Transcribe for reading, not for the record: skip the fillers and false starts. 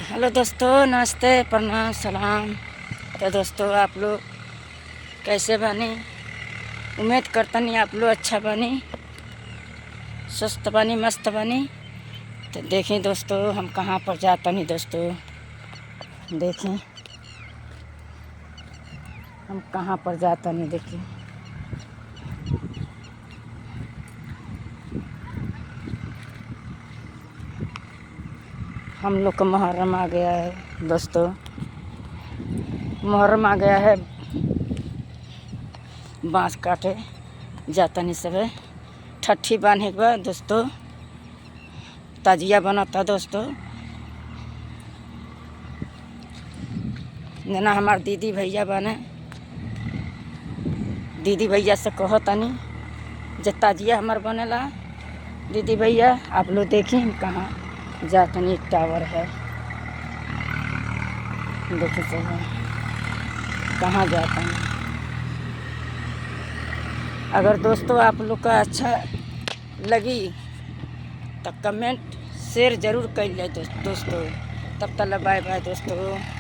Hello दोस्तों, नमस्ते, प्रणाम, सलाम। तो दोस्तों, आप लोग कैसे बनी? उम्मीद करतनी आप लोग अच्छा बनी, स्वस्थ बनी, मस्त बनी। तो देखें दोस्तों, हम कहाँ पर जातनी दोस्तों। देखें हम कहाँ पर जातनी। देखें हम लोग का मुहर्रम आ गया है दोस्तों। मुहर्रम आ गया है। बाँस काटे जातनी सब है। ठट्ठी बांधे के बाद दोस्तों ताजिया बनाता दोस्तों। जना हमार दीदी भैया बने, दीदी भैया से कहो तनी जे ताजिया हमार बनेला। दीदी भैया आप लोग देखिए हम कहाँ जातनी। एक टावर है, देखिए सही कहाँ जाता है। अगर दोस्तों आप लोग का अच्छा लगी तो कमेंट शेयर ज़रूर कर ले दोस्तों। तब तक बाय बाय दोस्तों।